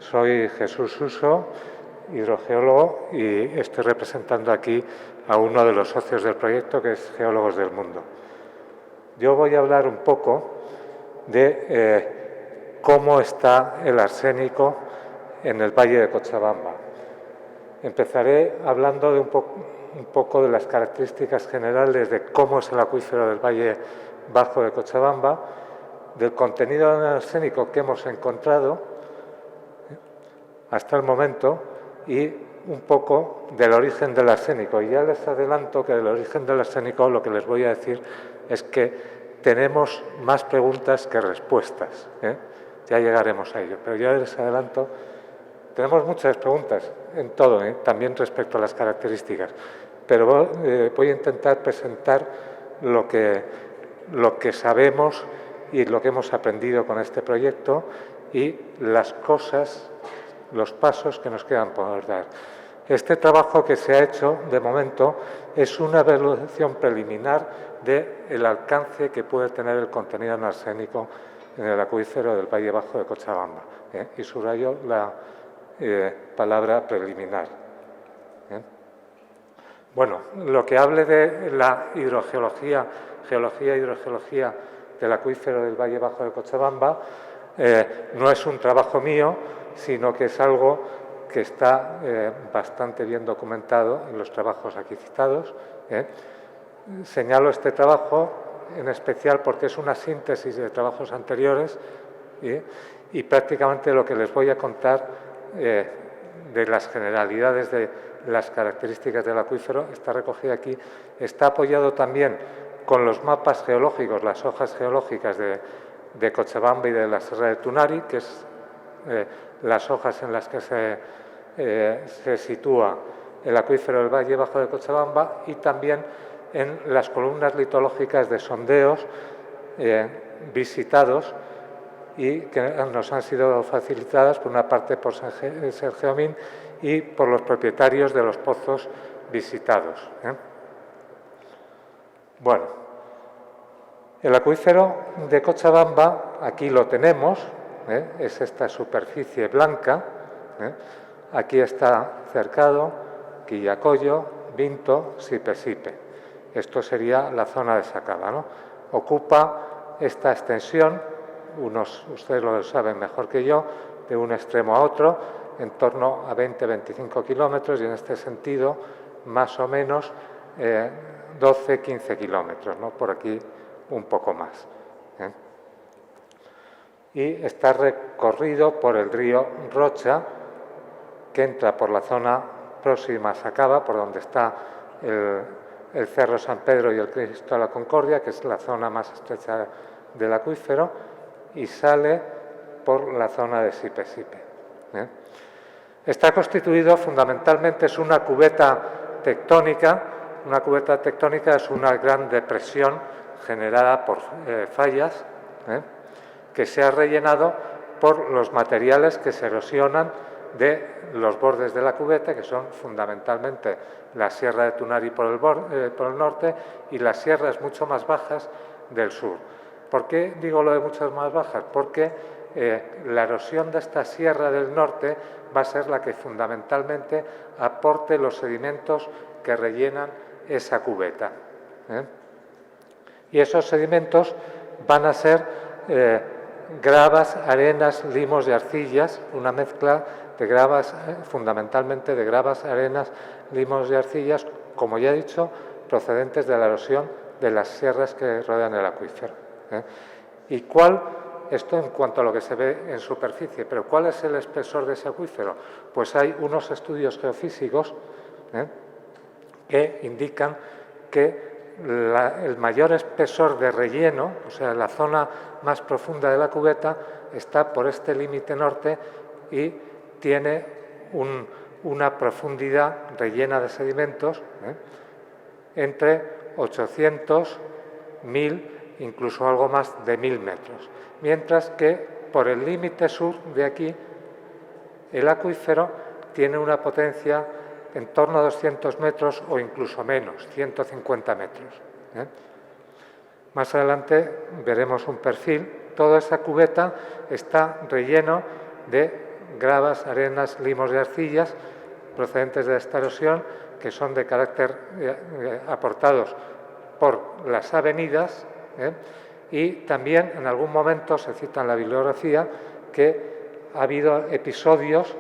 Soy Jesús Suso, hidrogeólogo, y estoy representando aquí a uno de los socios del proyecto, que es Geólogos del Mundo. Yo voy a hablar un poco de cómo está el arsénico en el Valle de Cochabamba. Empezaré hablando de un poco de las características generales de cómo es el acuífero del Valle Bajo de Cochabamba, del contenido de arsénico que hemos encontrado hasta el momento y un poco del origen del arsénico. Y ya les adelanto que del origen del arsénico lo que les voy a decir es que tenemos más preguntas que respuestas, ¿eh? Ya llegaremos a ello, pero ya les adelanto, tenemos muchas preguntas en todo, ¿eh? También respecto a las características, pero voy a intentar presentar lo que sabemos y lo que hemos aprendido con este proyecto y las cosas, los pasos que nos quedan por dar. Este trabajo que se ha hecho, de momento, es una evaluación preliminar del alcance que puede tener el contenido en arsénico en el acuífero del Valle Bajo de Cochabamba, ¿eh? Y subrayo la palabra preliminar, ¿eh? Bueno, lo que hable de la hidrogeología, geología e hidrogeología del acuífero del Valle Bajo de Cochabamba, no es un trabajo mío, sino que es algo que está bastante bien documentado en los trabajos aquí citados, ¿eh? Señalo este trabajo en especial porque es una síntesis de trabajos anteriores, ¿eh? Y prácticamente lo que les voy a contar de las generalidades de las características del acuífero está recogido aquí. Está apoyado también con los mapas geológicos, las hojas geológicas de Cochabamba y de la Sierra de Tunari, que es las hojas en las que se sitúa el acuífero del Valle Bajo de Cochabamba, y también en las columnas litológicas de sondeos visitados y que nos han sido facilitadas por una parte por Sergio Min y por los propietarios de los pozos visitados, ¿eh? Bueno, el acuífero de Cochabamba, aquí lo tenemos, ¿eh? Es esta superficie blanca, ¿eh? Aquí está cercado Quillacollo, Vinto, Sipe-Sipe. Esto sería la zona de Sacaba, ¿no? Ocupa esta extensión, ustedes lo saben mejor que yo, de un extremo a otro, en torno a 20-25 kilómetros, y en este sentido, más o menos 12-15 kilómetros, ¿no? Por aquí un poco más, ¿eh? Y está recorrido por el río Rocha, que entra por la zona próxima a Sacaba, por donde está el Cerro San Pedro y el Cristo de la Concordia, que es la zona más estrecha del acuífero, y sale por la zona de Sipe-Sipe, ¿eh? Está constituido fundamentalmente, es una cubeta tectónica. Una cubeta tectónica es una gran depresión generada por fallas, ¿eh? Que se ha rellenado por los materiales que se erosionan de los bordes de la cubeta, que son fundamentalmente la Sierra de Tunari por el norte y las sierras mucho más bajas del sur. ¿Por qué digo lo de muchas más bajas? Porque la erosión de esta sierra del norte va a ser la que fundamentalmente aporte los sedimentos que rellenan esa cubeta, ¿eh? Y esos sedimentos van a ser gravas, arenas, limos y arcillas, una mezcla de gravas, fundamentalmente de gravas, arenas, limos y arcillas, como ya he dicho, procedentes de la erosión de las sierras que rodean el acuífero, ¿eh? ¿Y esto en cuanto a lo que se ve en superficie, pero cuál es el espesor de ese acuífero? Pues hay unos estudios geofísicos, ¿eh? Que indican que el mayor espesor de relleno, o sea, la zona más profunda de la cubeta, está por este límite norte y tiene una profundidad rellena de sedimentos, ¿eh? Entre 800, 1000, incluso algo más de 1000 metros. Mientras que por el límite sur de aquí, el acuífero tiene una potencia en torno a 200 metros o incluso menos, 150 metros, ¿eh? Más adelante veremos un perfil. Toda esa cubeta está relleno de gravas, arenas, limos y arcillas procedentes de esta erosión, que son de carácter aportados por las avenidas, y también en algún momento se cita en la bibliografía que ha habido episodios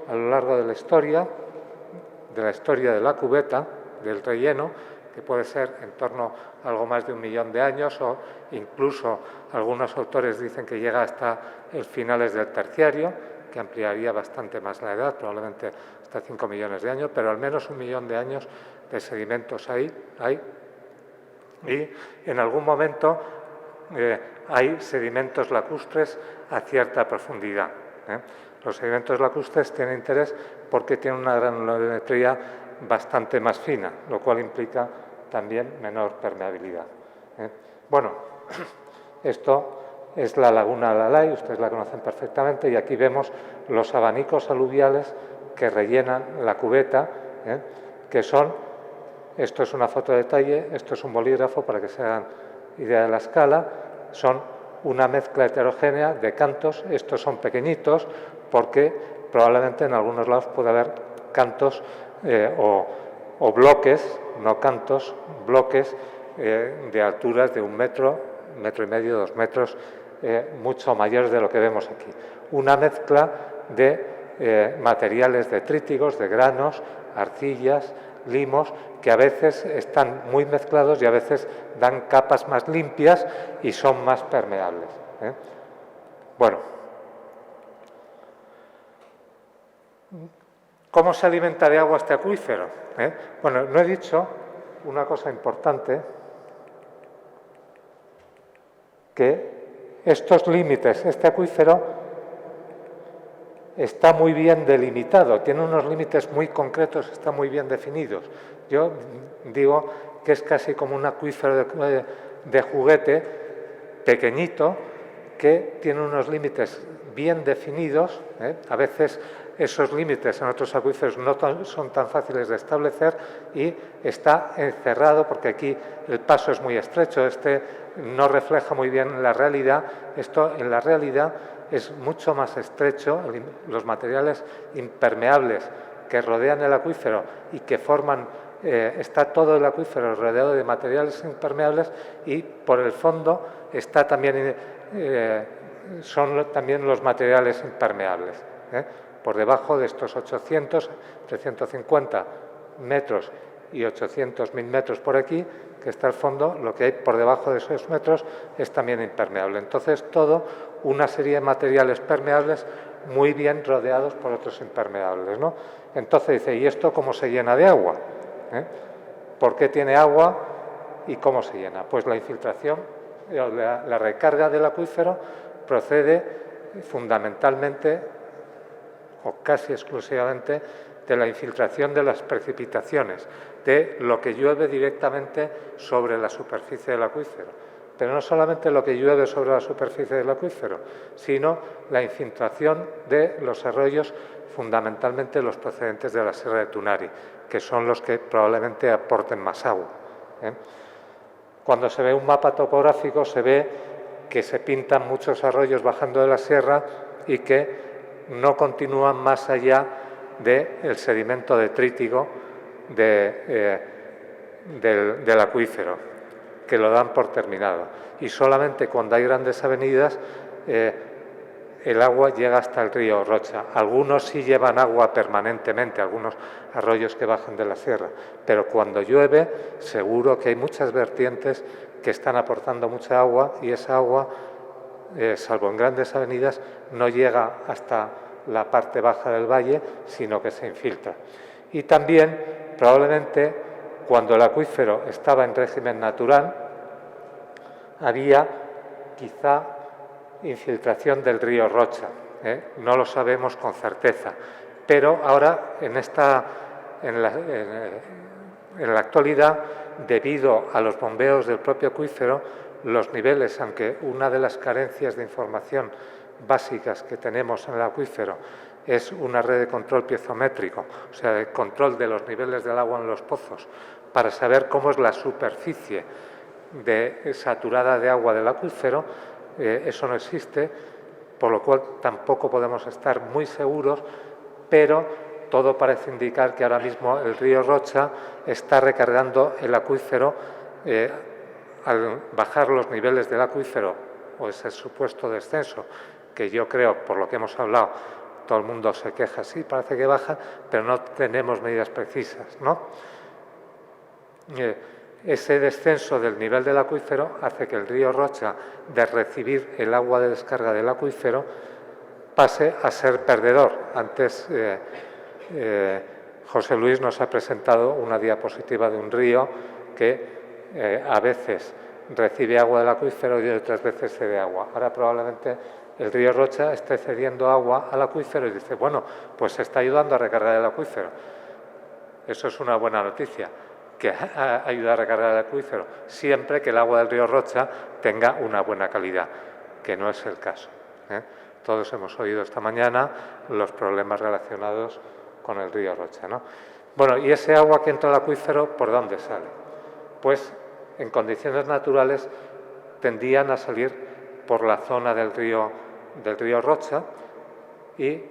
a lo largo de la historia de la cubeta, del relleno, que puede ser en torno a algo más de 1 millón de años, o incluso algunos autores dicen que llega hasta finales del Terciario, que ampliaría bastante más la edad, probablemente hasta 5 millones de años, pero al menos 1 millón de años de sedimentos hay. Y en algún momento hay sedimentos lacustres a cierta profundidad. Los sedimentos lacustres tienen interés porque tienen una granulometría bastante más fina, lo cual implica también menor permeabilidad. Bueno, esto es la laguna Lalay, ustedes la conocen perfectamente, y aquí vemos los abanicos aluviales que rellenan la cubeta, que son, esto es una foto de detalle, esto es un bolígrafo para que se hagan idea de la escala, son una mezcla heterogénea de cantos, estos son pequeñitos porque probablemente en algunos lados puede haber cantos o bloques, no cantos, bloques de alturas de 1 metro, 1,5 metros, 2 metros, mucho mayores de lo que vemos aquí. Una mezcla de materiales detríticos, de granos, arcillas, limos, que a veces están muy mezclados y a veces dan capas más limpias y son más permeables. Bueno, ¿cómo se alimenta de agua este acuífero? Bueno, no he dicho una cosa importante, que estos límites, este acuífero está muy bien delimitado, tiene unos límites muy concretos, están muy bien definidos. Yo digo que es casi como un acuífero de juguete pequeñito que tiene unos límites bien definidos. A veces esos límites en otros acuíferos no son tan fáciles de establecer y está encerrado porque aquí el paso es muy estrecho, no refleja muy bien la realidad. Esto en la realidad es mucho más estrecho, los materiales impermeables que rodean el acuífero y que forman, está todo el acuífero rodeado de materiales impermeables, y por el fondo está también, son también los materiales impermeables. Por debajo de estos 800, 350 metros y 800.000 metros por aquí, que está el fondo, lo que hay por debajo de esos metros es también impermeable. Entonces, todo una serie de materiales permeables muy bien rodeados por otros impermeables, ¿no? Entonces dice, ¿y esto cómo se llena de agua? ¿Por qué tiene agua y cómo se llena? Pues la infiltración, la recarga del acuífero procede fundamentalmente o casi exclusivamente de la infiltración de las precipitaciones, de lo que llueve directamente sobre la superficie del acuífero. Pero no solamente lo que llueve sobre la superficie del acuífero, sino la infiltración de los arroyos, fundamentalmente los procedentes de la Sierra de Tunari, que son los que probablemente aporten más agua. Cuando se ve un mapa topográfico se ve que se pintan muchos arroyos bajando de la sierra y que no continúan más allá del sedimento detrítico del acuífero, que lo dan por terminado. Y solamente cuando hay grandes avenidas el agua llega hasta el río Rocha. Algunos sí llevan agua permanentemente, algunos arroyos que bajan de la sierra, pero cuando llueve seguro que hay muchas vertientes que están aportando mucha agua, y esa agua, salvo en grandes avenidas, no llega hasta la parte baja del valle, sino que se infiltra. Y también, probablemente, cuando el acuífero estaba en régimen natural, había quizá infiltración del río Rocha. No lo sabemos con certeza, pero ahora en la actualidad, debido a los bombeos del propio acuífero, los niveles, aunque una de las carencias de información básicas que tenemos en el acuífero es una red de control piezométrico, o sea, de control de los niveles del agua en los pozos, para saber cómo es la superficie saturada de agua del acuífero, eso no existe. por lo cual tampoco podemos estar muy seguros, pero todo parece indicar que ahora mismo el río Rocha está recargando el acuífero al bajar los niveles del acuífero o ese supuesto descenso, que yo creo, por lo que hemos hablado, todo el mundo se queja, sí, parece que baja, pero no tenemos medidas precisas, ¿no? Ese descenso del nivel del acuífero hace que el río Rocha, de recibir el agua de descarga del acuífero, pase a ser perdedor. Antes José Luis nos ha presentado una diapositiva de un río que a veces recibe agua del acuífero y otras veces cede agua. Ahora probablemente el río Rocha esté cediendo agua al acuífero y dice, bueno, pues se está ayudando a recargar el acuífero. Eso es una buena noticia, que ayuda a recargar el acuífero, siempre que el agua del río Rocha tenga una buena calidad, que no es el caso. Todos hemos oído esta mañana los problemas relacionados con el río Rocha, ¿no? Bueno, ¿y ese agua que entra al acuífero, por dónde sale? Pues en condiciones naturales tendían a salir por la zona del río Rocha y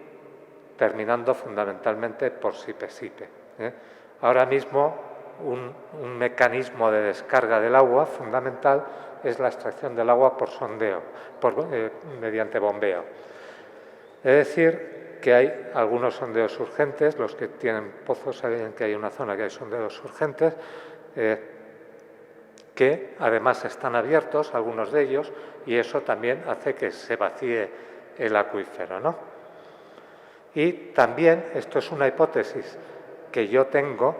terminando fundamentalmente por Sipe-Sipe. Ahora mismo un mecanismo de descarga del agua fundamental es la extracción del agua por sondeo, mediante bombeo. Es decir, que hay algunos sondeos urgentes, los que tienen pozos saben que hay una zona que hay sondeos urgentes, que además están abiertos, algunos de ellos, y eso también hace que se vacíe el acuífero, ¿no? Y también, esto es una hipótesis que yo tengo,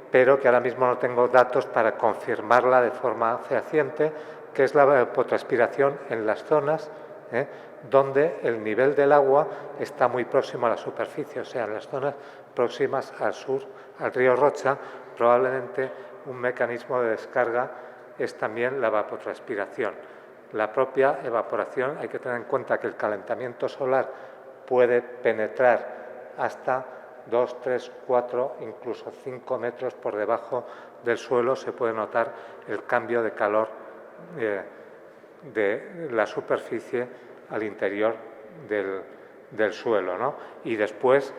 pero que ahora mismo no tengo datos para confirmarla de forma fehaciente, que es la evapotranspiración en las zonas donde el nivel del agua está muy próximo a la superficie, o sea, en las zonas próximas al sur, al río Rocha, probablemente un mecanismo de descarga es también la evapotranspiración. La propia evaporación, hay que tener en cuenta que el calentamiento solar puede penetrar hasta 2, 3, 4, incluso 5 metros por debajo del suelo, se puede notar el cambio de calor de la superficie al interior del suelo, ¿no? Y después,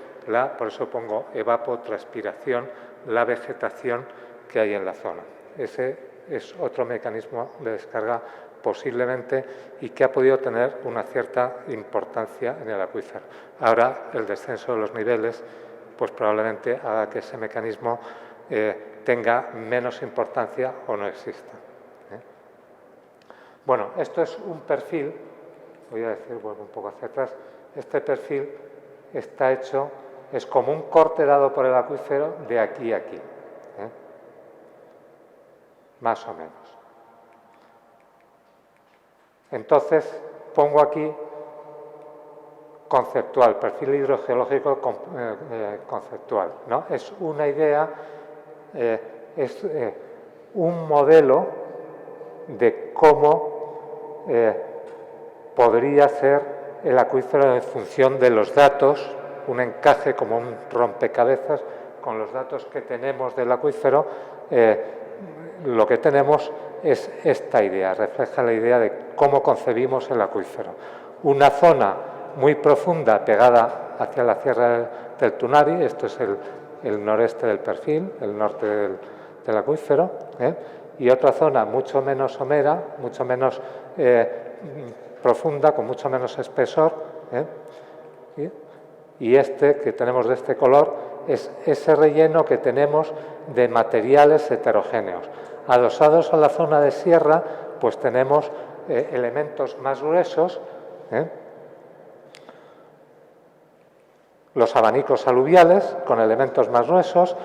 por eso pongo evapotranspiración, la vegetación que hay en la zona. Ese es otro mecanismo de descarga posiblemente y que ha podido tener una cierta importancia en el acuífero. Ahora, el descenso de los niveles pues probablemente haga que ese mecanismo tenga menos importancia o no exista. Bueno, esto es un perfil, voy a decir, vuelvo un poco hacia atrás, este perfil está hecho, es como un corte dado por el acuífero de aquí a aquí, más o menos. Entonces, pongo aquí conceptual, perfil hidrogeológico conceptual, ¿no? Es una idea, es un modelo de cómo podría ser el acuífero en función de los datos, un encaje como un rompecabezas con los datos que tenemos del acuífero. Lo que tenemos es esta idea, refleja la idea de cómo concebimos el acuífero. Una zona muy profunda pegada hacia la Sierra del Tunari, esto es el noreste del perfil, el norte del acuífero, y otra zona mucho menos somera, mucho menos profunda, con mucho menos espesor, y este que tenemos de este color es ese relleno que tenemos de materiales heterogéneos. Adosados a la zona de sierra, pues tenemos elementos más gruesos, los abanicos aluviales con elementos más gruesos,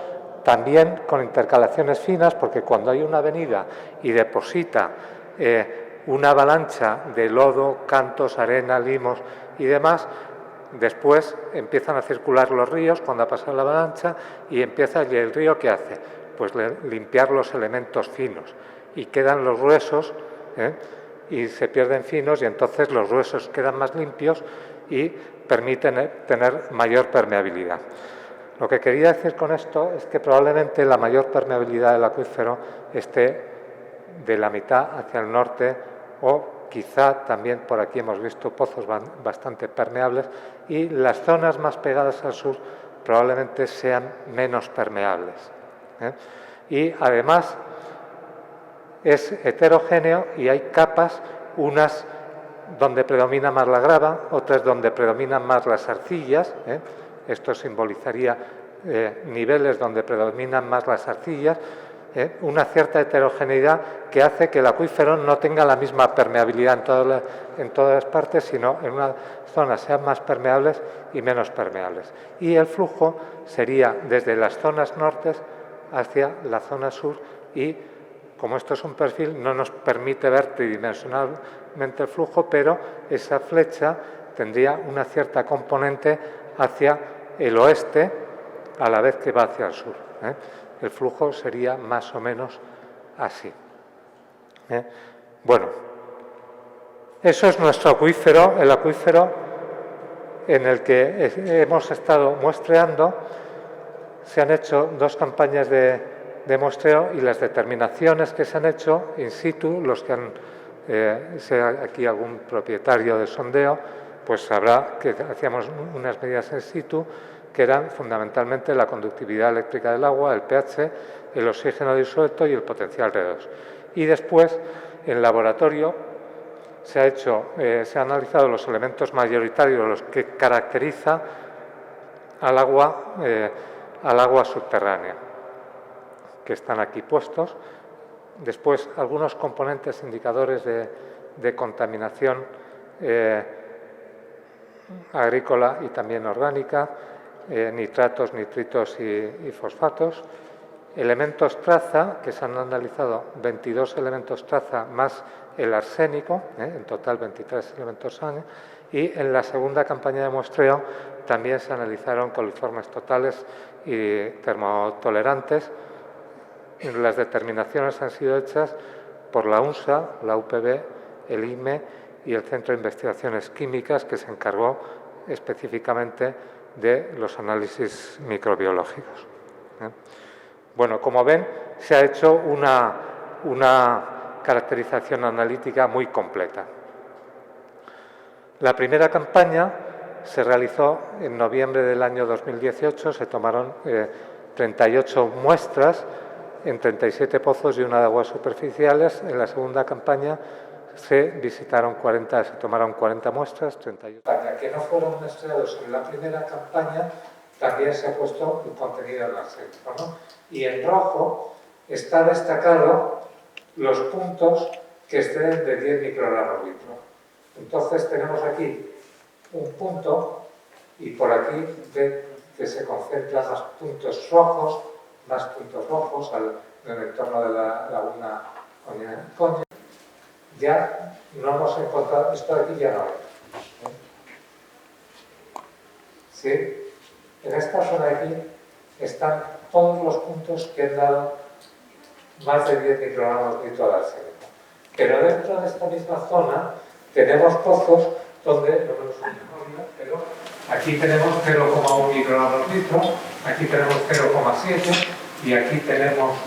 también con intercalaciones finas, porque cuando hay una avenida y deposita una avalancha de lodo, cantos, arena, limos y demás, después empiezan a circular los ríos cuando ha pasado la avalancha y el río ¿qué hace? Pues limpiar los elementos finos y quedan los gruesos y se pierden finos y entonces los gruesos quedan más limpios y permiten tener mayor permeabilidad. Lo que quería decir con esto es que probablemente la mayor permeabilidad del acuífero esté de la mitad hacia el norte o quizá también por aquí hemos visto pozos bastante permeables, y las zonas más pegadas al sur probablemente sean menos permeables. Y además es heterogéneo y hay capas, unas donde predomina más la grava, otras donde predominan más las arcillas. Esto simbolizaría niveles donde predominan más las arcillas, una cierta heterogeneidad que hace que el acuífero no tenga la misma permeabilidad en todas las partes, sino en una zona sean más permeables y menos permeables. Y el flujo sería desde las zonas nortes hacia la zona sur, y como esto es un perfil, no nos permite ver tridimensionalmente el flujo, pero esa flecha tendría una cierta componente hacia el oeste a la vez que va hacia el sur. El flujo sería más o menos así. Bueno, eso es nuestro acuífero, el acuífero en el que hemos estado muestreando. Se han hecho 2 campañas de muestreo, y las determinaciones que se han hecho in situ, los que han, sea aquí algún propietario de sondeo, pues sabrá que hacíamos unas medidas in situ que eran fundamentalmente la conductividad eléctrica del agua, el pH, el oxígeno disuelto y el potencial R2. Y después, en laboratorio, se han analizado los elementos mayoritarios, los que caracteriza al agua subterránea, que están aquí puestos. Después, algunos componentes indicadores de contaminación agrícola y también orgánica, nitratos, nitritos y fosfatos. Elementos traza, que se han analizado 22 elementos traza más el arsénico, en total 23 elementos traza. Y en la segunda campaña de muestreo también se analizaron coliformes totales y termotolerantes. Las determinaciones han sido hechas por la UNSA, la UPB, el IME y el Centro de Investigaciones Químicas, que se encargó específicamente de los análisis microbiológicos. Bueno, como ven, se ha hecho una caracterización analítica muy completa. La primera campaña se realizó en noviembre del año 2018, se tomaron 38 muestras en 37 pozos y una de aguas superficiales. En la segunda campaña se tomaron 40 muestras, 38. Que no fueron muestreados en la primera campaña, también se ha puesto un contenido en arsénico, ¿no? Y en rojo está destacado los puntos que exceden de 10 microgramos litro. Entonces tenemos aquí un punto, y por aquí ven que se concentran más puntos rojos en el entorno de la laguna Coña. Ya no hemos encontrado, esto de aquí ya no hay. ¿Sí? En esta zona de aquí están todos los puntos que han dado más de 10 microgramos litro de arsénico. Pero dentro de esta misma zona tenemos pozos donde, no me lo sé de memoria, pero aquí tenemos 0,1 microgramos litro, aquí tenemos 0,7 y aquí tenemos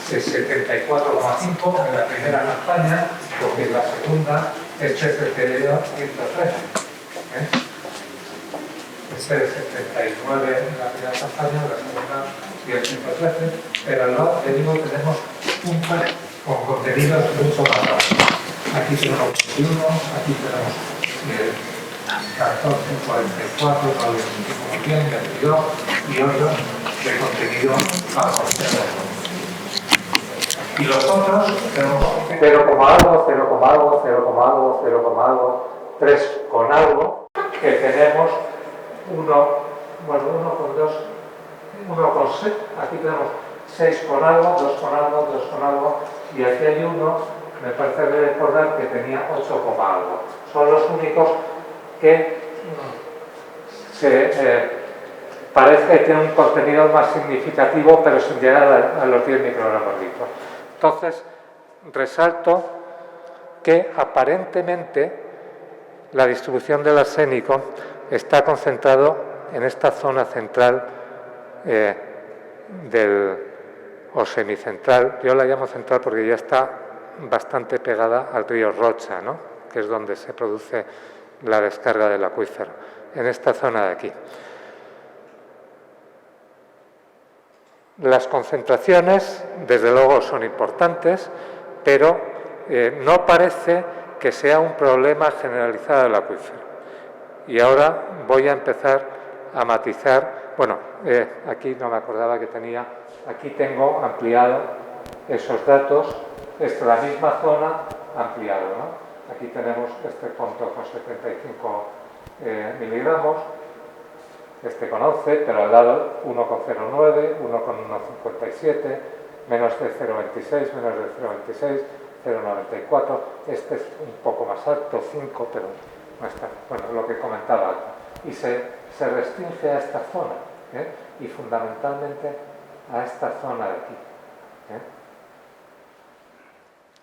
74,5 en la primera campaña, porque en la segunda este es el que le dio 113. Este es 79 en la primera campaña, en la segunda dio 113, pero al lado tenemos puntos con contenidos mucho más altos. Aquí tenemos 21, aquí tenemos 14, 44, 25%, 22 y otros de contenido bajo. Y los otros tenemos 0, algo, 0, algo, 0, algo, 0, algo, 3 con algo, que tenemos 1 con 2, 1 con 6, aquí tenemos 6 con algo, 2 con algo, 2 con algo, y aquí hay uno, me parece recordar que tenía 8 con algo. Son los únicos que parece que tienen un contenido más significativo, pero sin llegar a los 10 microgramos litro. Entonces, resalto que aparentemente la distribución del arsénico está concentrado en esta zona central o semicentral. Yo la llamo central porque ya está bastante pegada al río Rocha, ¿no? que es donde se produce la descarga del acuífero, en esta zona de aquí. Las concentraciones, desde luego, son importantes, pero no parece que sea un problema generalizado del acuífero. Y ahora voy a empezar a matizar. Bueno, aquí no me acordaba que tenía, aquí tengo ampliado esos datos, es la misma zona ampliado, ¿no? Aquí tenemos este punto con 75 miligramos, este con 11, pero al lado 1,09, 1,157, menos de 0,26, menos de 0,26, 0,94, este es un poco más alto, 5, pero no está, bueno, lo que comentaba. Y se restringe a esta zona, y fundamentalmente a esta zona de aquí.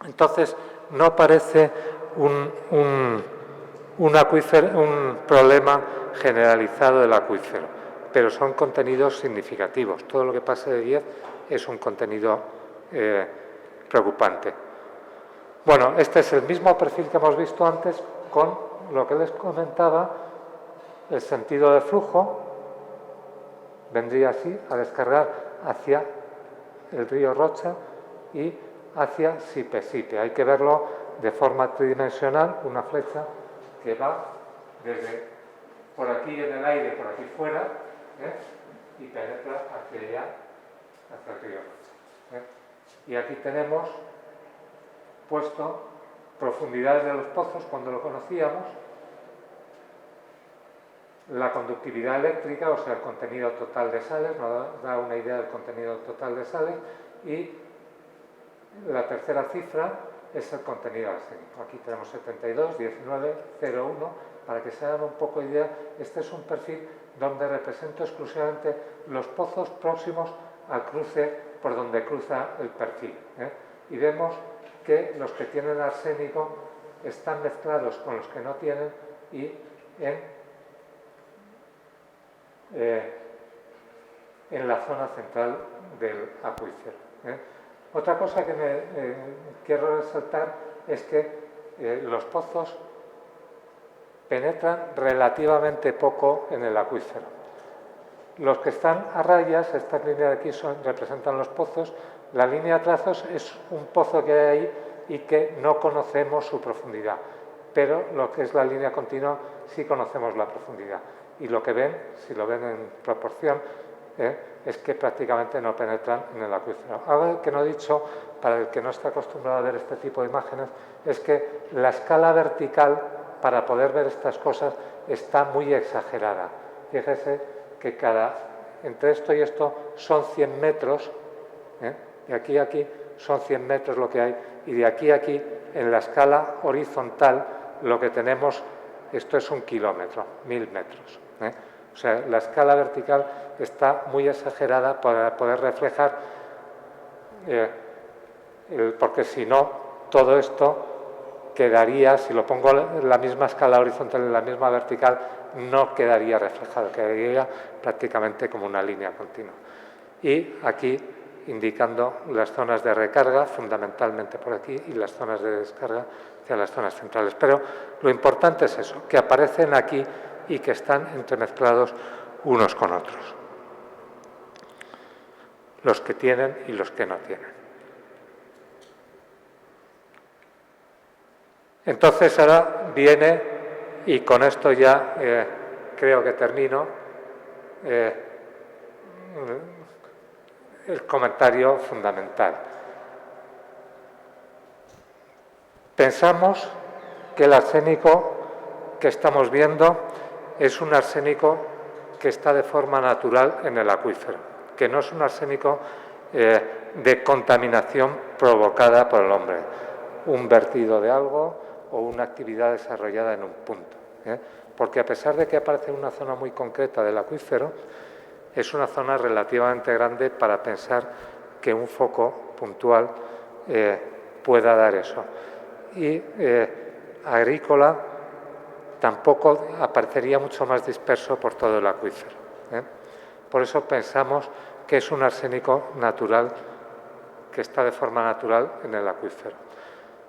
Entonces, no parece un problema generalizado del acuífero, pero son contenidos significativos. Todo lo que pase de 10 es un contenido preocupante. Bueno, este es el mismo perfil que hemos visto antes con lo que les comentaba, el sentido de flujo vendría así, a descargar hacia el río Rocha y hacia Sipe-Sipe. Hay que verlo de forma tridimensional, una flecha que va desde por aquí en el aire, por aquí fuera, y penetra hacia allá, hacia el río Rocha. Y aquí tenemos puesto profundidades de los pozos cuando lo conocíamos, la conductividad eléctrica, o sea, el contenido total de sales, nos da una idea del contenido total de sales, y la tercera cifra es el contenido arsénico. Aquí tenemos 72, 19, 0,1, para que se hagan un poco de idea. Este es un perfil donde represento exclusivamente los pozos próximos al cruce por donde cruza el perfil. Y vemos que los que tienen arsénico están mezclados con los que no tienen y en la zona central del acuífero. Otra cosa que quiero resaltar es que los pozos penetran relativamente poco en el acuífero. Los que están a rayas, esta línea de aquí representan los pozos, la línea de trazos es un pozo que hay ahí y que no conocemos su profundidad, pero lo que es la línea continua sí conocemos la profundidad. Y lo que ven, si lo ven en proporción, es que prácticamente no penetran en el acuífero. Algo que no he dicho, para el que no está acostumbrado a ver este tipo de imágenes, es que la escala vertical, para poder ver estas cosas, está muy exagerada. Fíjese que entre esto y esto son 100 metros, de aquí a aquí son 100 metros lo que hay, y de aquí a aquí, en la escala horizontal, lo que tenemos, esto es 1 kilómetro, 1000 metros. O sea, la escala vertical está muy exagerada para poder reflejar, porque si no, todo esto quedaría, si lo pongo en la misma escala horizontal y en la misma vertical, no quedaría reflejado, quedaría prácticamente como una línea continua. Y aquí indicando las zonas de recarga, fundamentalmente por aquí, y las zonas de descarga hacia las zonas centrales. Pero lo importante es eso, que aparecen aquí y que están entremezclados unos con otros. Los que tienen y los que no tienen. Entonces ahora viene, y con esto ya creo que termino, el comentario fundamental. Pensamos que el arsénico que estamos viendo es un arsénico que está de forma natural en el acuífero, que no es un arsénico de contaminación provocada por el hombre, un vertido de algo o una actividad desarrollada en un punto. Porque a pesar de que aparece en una zona muy concreta del acuífero, es una zona relativamente grande para pensar que un foco puntual pueda dar eso. Y agrícola tampoco aparecería mucho más disperso por todo el acuífero. Por eso pensamos que es un arsénico natural, que está de forma natural en el acuífero.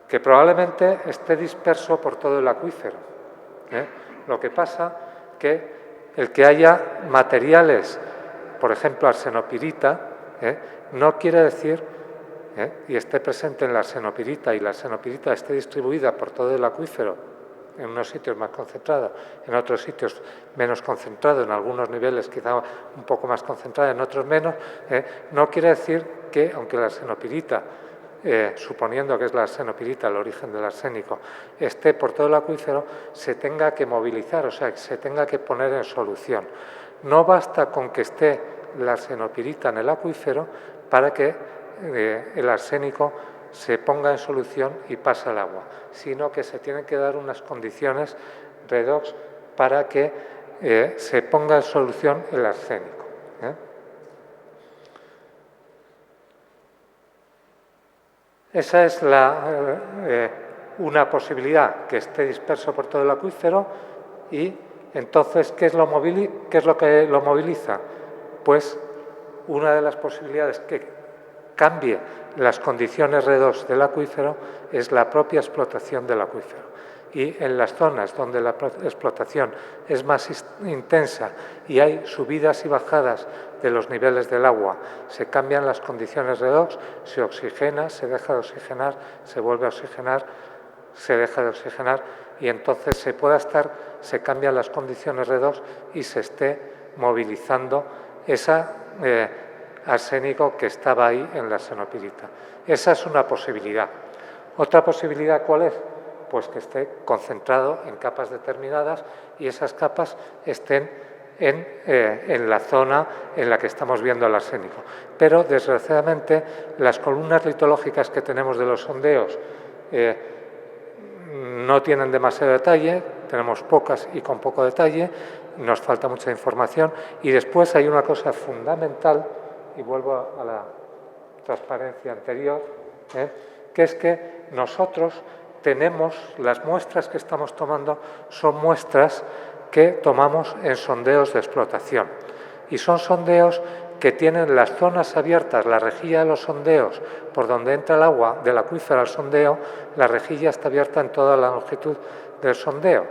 que probablemente esté disperso por todo el acuífero. Lo que pasa que el que haya materiales, por ejemplo, arsenopirita, no quiere decir, y esté presente en la arsenopirita y la arsenopirita esté distribuida por todo el acuífero, en unos sitios más concentrada, en otros sitios menos concentrado, en algunos niveles quizá un poco más concentrada, en otros menos, no quiere decir que, aunque la arsenopirita, suponiendo que es la arsenopirita el origen del arsénico, esté por todo el acuífero, se tenga que movilizar, o sea, que se tenga que poner en solución. No basta con que esté la arsenopirita en el acuífero para que el arsénico se ponga en solución y pase al agua, sino que se tienen que dar unas condiciones redox para que se ponga en solución el arsénico. Esa es una posibilidad, que esté disperso por todo el acuífero. Y entonces, ¿qué es lo que lo moviliza? Pues una de las posibilidades que cambie las condiciones redox del acuífero es la propia explotación del acuífero. Y en las zonas donde la explotación es más intensa y hay subidas y bajadas de los niveles del agua, se cambian las condiciones redox, se oxigena, se deja de oxigenar, se vuelve a oxigenar, se deja de oxigenar, y entonces se cambian las condiciones redox y se esté movilizando ese arsénico que estaba ahí en la arsenopirita. Esa es una posibilidad. ¿Otra posibilidad cuál es? Pues que esté concentrado en capas determinadas y esas capas estén en la zona en la que estamos viendo el arsénico. Pero, desgraciadamente, las columnas litológicas que tenemos de los sondeos no tienen demasiado detalle, tenemos pocas y con poco detalle, nos falta mucha información. Y después hay una cosa fundamental, y vuelvo a la transparencia anterior, que es que nosotros tenemos, las muestras que estamos tomando son muestras que tomamos en sondeos de explotación. Y son sondeos que tienen las zonas abiertas, la rejilla de los sondeos, por donde entra el agua del acuífero al sondeo, la rejilla está abierta en toda la longitud del sondeo.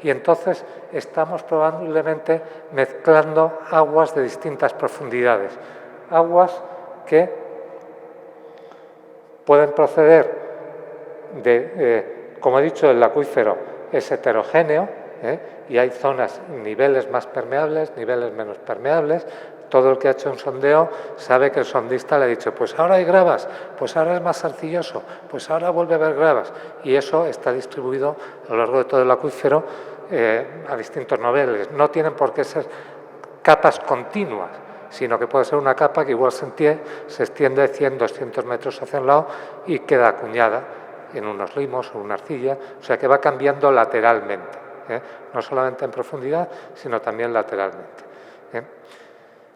Y entonces estamos probablemente mezclando aguas de distintas profundidades. Aguas que pueden proceder como he dicho, el acuífero es heterogéneo, y hay zonas, niveles más permeables, niveles menos permeables. Todo el que ha hecho un sondeo sabe que el sondista le ha dicho, pues ahora hay gravas, pues ahora es más arcilloso, pues ahora vuelve a haber gravas. Y eso está distribuido a lo largo de todo el acuífero a distintos niveles. No tienen por qué ser capas continuas, sino que puede ser una capa que igual se extiende 100, 200 metros hacia un lado y queda acuñada en unos limos o una arcilla, o sea que va cambiando lateralmente, no solamente en profundidad, sino también lateralmente.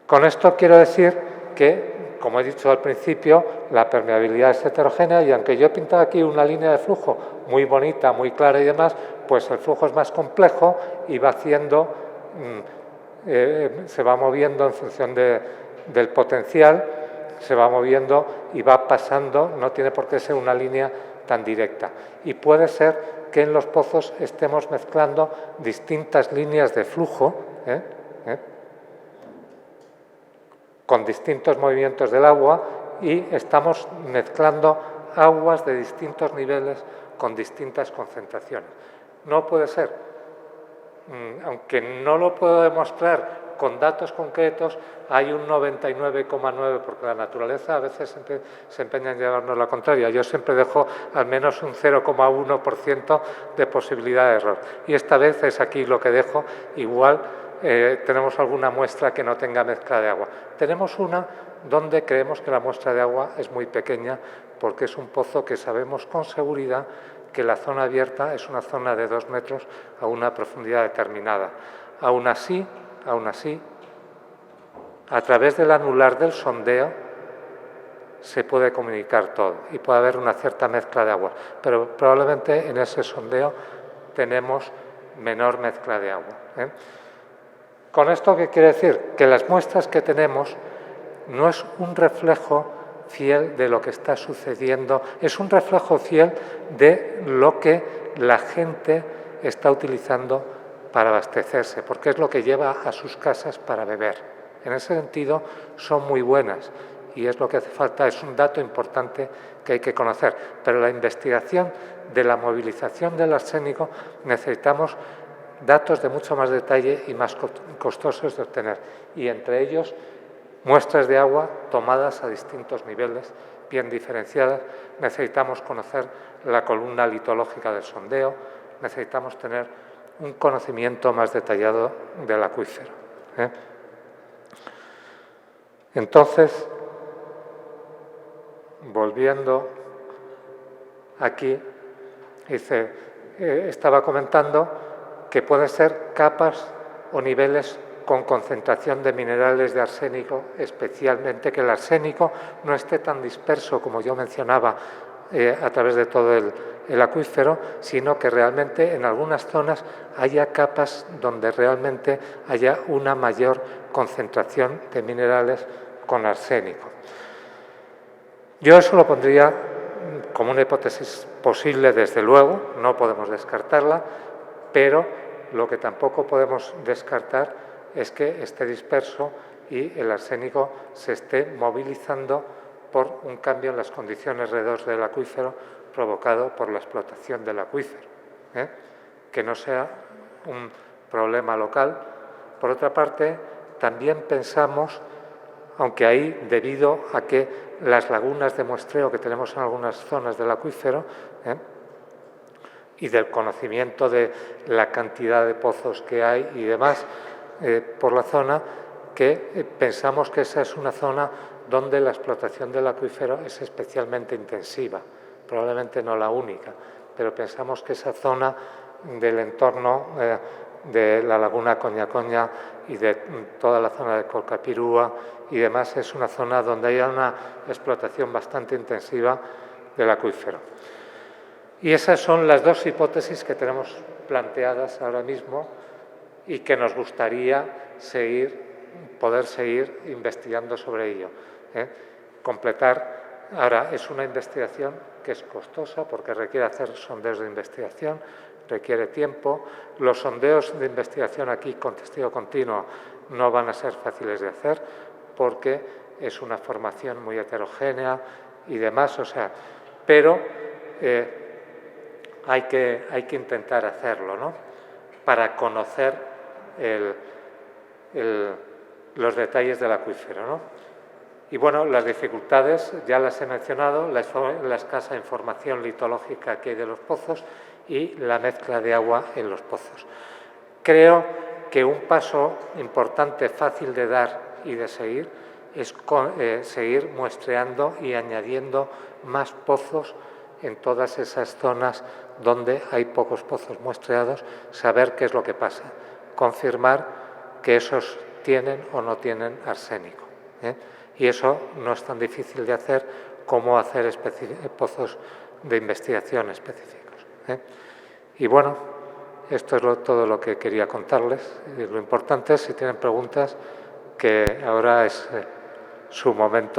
Con esto quiero decir que, como he dicho al principio, la permeabilidad es heterogénea, y aunque yo he pintado aquí una línea de flujo muy bonita, muy clara y demás, pues el flujo es más complejo y va haciendo, se va moviendo en función del potencial, se va moviendo y va pasando, no tiene por qué ser una línea tan directa. Y puede ser que en los pozos estemos mezclando distintas líneas de flujo, con distintos movimientos del agua, y estamos mezclando aguas de distintos niveles con distintas concentraciones. No puede ser, aunque no lo puedo demostrar con datos concretos, hay un 99,9%, porque la naturaleza a veces se empeña en llevarnos la contraria. Yo siempre dejo al menos un 0,1% de posibilidad de error. Y esta vez es aquí lo que dejo. Igual tenemos alguna muestra que no tenga mezcla de agua. Tenemos una donde creemos que la muestra de agua es muy pequeña, porque es un pozo que sabemos con seguridad que la zona abierta es una zona de 2 metros a una profundidad determinada. Aún así, a través del anular del sondeo se puede comunicar todo y puede haber una cierta mezcla de agua, pero probablemente en ese sondeo tenemos menor mezcla de agua. ¿Con esto qué quiere decir? Que las muestras que tenemos no es un reflejo fiel de lo que está sucediendo, es un reflejo fiel de lo que la gente está utilizando para abastecerse, porque es lo que lleva a sus casas para beber. En ese sentido, son muy buenas y es lo que hace falta, es un dato importante que hay que conocer. Pero la investigación de la movilización del arsénico necesitamos datos de mucho más detalle y más costosos de obtener, y entre ellos muestras de agua tomadas a distintos niveles, bien diferenciadas. Necesitamos conocer la columna litológica del sondeo, necesitamos tener un conocimiento más detallado del acuífero. Entonces, volviendo aquí, estaba comentando que pueden ser capas o niveles con concentración de minerales de arsénico, especialmente que el arsénico no esté tan disperso como yo mencionaba a través de todo el acuífero, sino que realmente en algunas zonas haya capas donde realmente haya una mayor concentración de minerales con arsénico. Yo eso lo pondría como una hipótesis posible, desde luego, no podemos descartarla, pero lo que tampoco podemos descartar es que esté disperso y el arsénico se esté movilizando por un cambio en las condiciones alrededor del acuífero provocado por la explotación del acuífero, que no sea un problema local. Por otra parte, también pensamos, aunque ahí, debido a que las lagunas de muestreo que tenemos en algunas zonas del acuífero y del conocimiento de la cantidad de pozos que hay y demás por la zona, que pensamos que esa es una zona donde la explotación del acuífero es especialmente intensiva, probablemente no la única, pero pensamos que esa zona del entorno de la laguna Coña y de toda la zona de Colcapirúa y demás es una zona donde hay una explotación bastante intensiva del acuífero. Y esas son las dos hipótesis que tenemos planteadas ahora mismo y que nos gustaría poder seguir investigando sobre ello. Completar, ahora es una investigación que es costosa porque requiere hacer sondeos de investigación, requiere tiempo. Los sondeos de investigación aquí con testigo continuo no van a ser fáciles de hacer porque es una formación muy heterogénea y demás, pero hay que intentar hacerlo, ¿no? Para conocer los detalles del acuífero, ¿no? Y bueno, las dificultades ya las he mencionado, la escasa información litológica que hay de los pozos y la mezcla de agua en los pozos. Creo que un paso importante, fácil de dar y de seguir, es seguir muestreando y añadiendo más pozos en todas esas zonas donde hay pocos pozos muestreados, saber qué es lo que pasa, confirmar que esos tienen o no tienen arsénico. Y eso no es tan difícil de hacer como hacer pozos de investigación específicos. Y bueno, esto es todo lo que quería contarles. Lo importante es, si tienen preguntas, que ahora es su momento